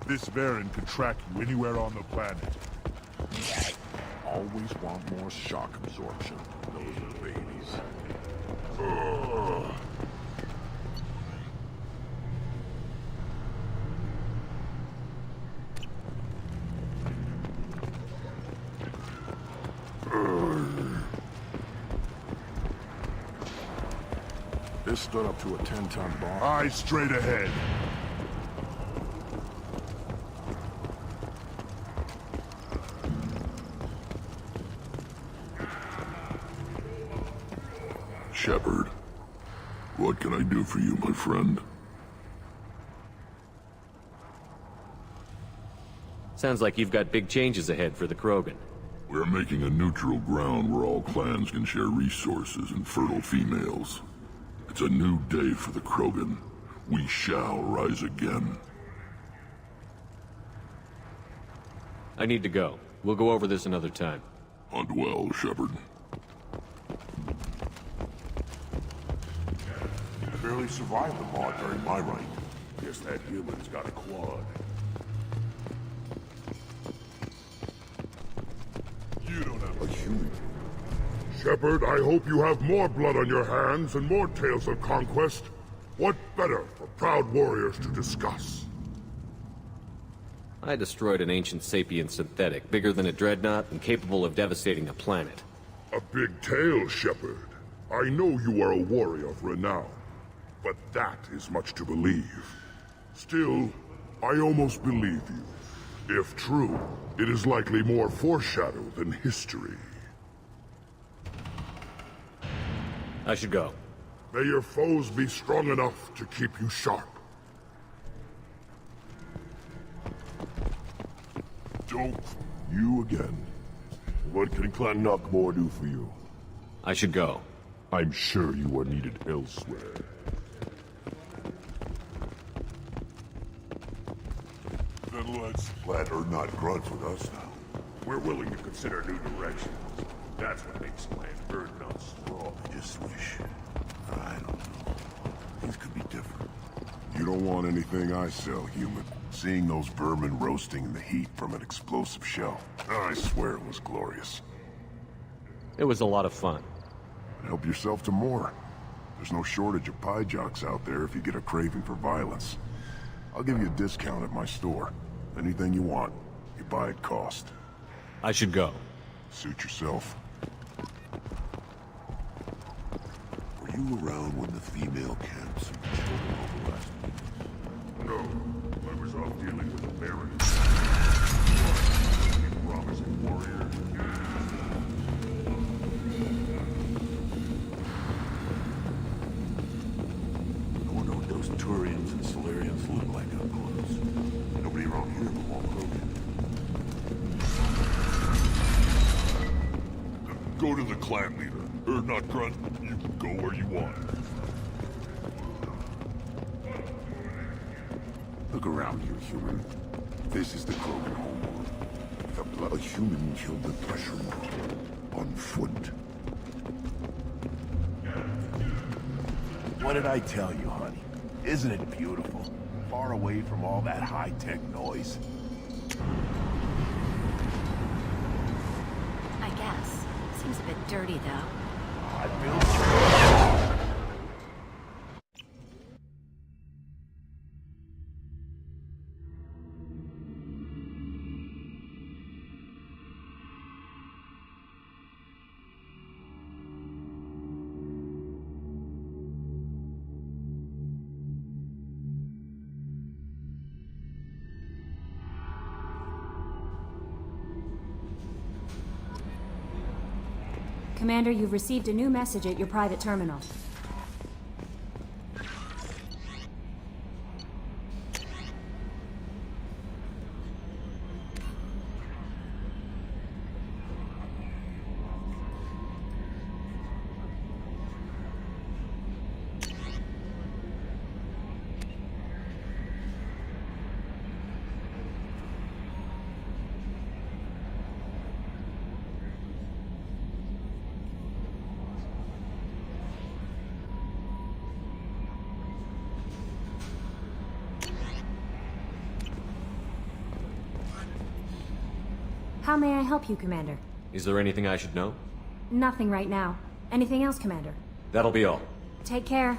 This Varen can track you anywhere on the planet. Always want more shock absorption. Those are babies. Ugh. This stood up to a 10-ton bomb. Eyes straight ahead. Shepard, what can I do for you, my friend? Sounds like you've got big changes ahead for the Krogan. We're making a neutral ground where all clans can share resources and fertile females. It's a new day for the Krogan. We shall rise again. I need to go. We'll go over this another time. Hunt well, Shepard. I barely survived the Maw during my reign. Guess that human's got a quad. You don't have a human. Shepard, I hope you have more blood on your hands and more tales of conquest. What better for proud warriors to discuss? I destroyed an ancient sapient synthetic, bigger than a dreadnought and capable of devastating a planet. A big tale, Shepard. I know you are a warrior of renown, but that is much to believe. Still, I almost believe you. If true, it is likely more foreshadow than history. I should go. May your foes be strong enough to keep you sharp. Don't. You again. What can Clan Knockmore do for you? I should go. I'm sure you are needed elsewhere. Then let's let her not grunt with us now. We're willing to consider new directions. That's what makes Clan Erdnot strong. I just wish. I don't know. Things could be different. You don't want anything I sell, human. Seeing those vermin roasting in the heat from an explosive shell. I swear it was glorious. It was a lot of fun. Help yourself to more. There's no shortage of pie jocks out there if you get a craving for violence. I'll give you a discount at my store. Anything you want, you buy at cost. I should go. Suit yourself. Were you around when the female camps were over last week? No, I was off dealing with the Baron. You promising warrior. I wonder what those Turians and Solarians look like up close. Nobody around here will walk Krogan. Go to the clan leader. Erdnot Grunt, you can go where you want. Look around you, human. This is the Krogan homeworld. A human killed the Thresher on foot. What did I tell you, honey? Isn't it beautiful? Far away from all that high-tech noise. I guess. Seems a bit dirty, though. I built Commander, you've received a new message at your private terminal. How may I help you, Commander? Is there anything I should know? Nothing right now. Anything else, Commander? That'll be all. Take care.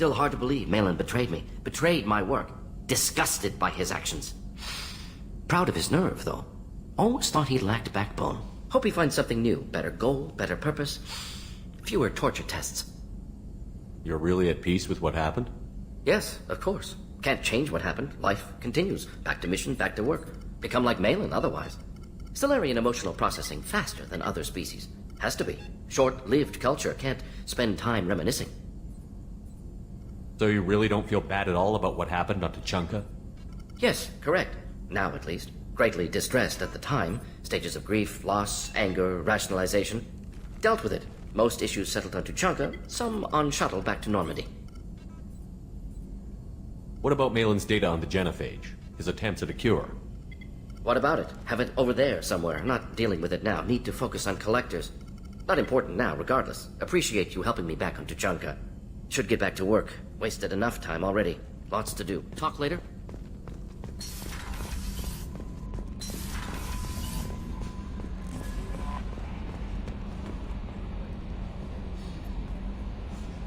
Still hard to believe Malin betrayed me. Betrayed my work. Disgusted by his actions. Proud of his nerve, though. Almost thought he lacked backbone. Hope he finds something new. Better goal, better purpose. Fewer torture tests. You're really at peace with what happened? Yes, of course. Can't change what happened. Life continues. Back to mission, back to work. Become like Malin otherwise. Stellarian emotional processing faster than other species. Has to be. Short-lived culture can't spend time reminiscing. So you really don't feel bad at all about what happened on Tuchanka? Yes, correct. Now at least. Greatly distressed at the time. Stages of grief, loss, anger, rationalization. Dealt with it. Most issues settled on Tuchanka, some on shuttle back to Normandy. What about Malin's data on the genophage? His attempts at a cure? What about it? Have it over there somewhere. Not dealing with it now. Need to focus on collectors. Not important now, regardless. Appreciate you helping me back on Tuchanka. Should get back to work. Wasted enough time already. Lots to do. Talk later?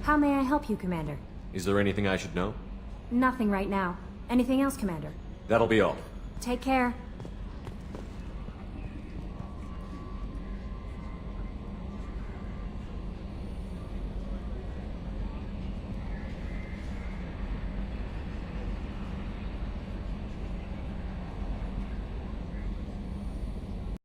How may I help you, Commander? Is there anything I should know? Nothing right now. Anything else, Commander? That'll be all. Take care.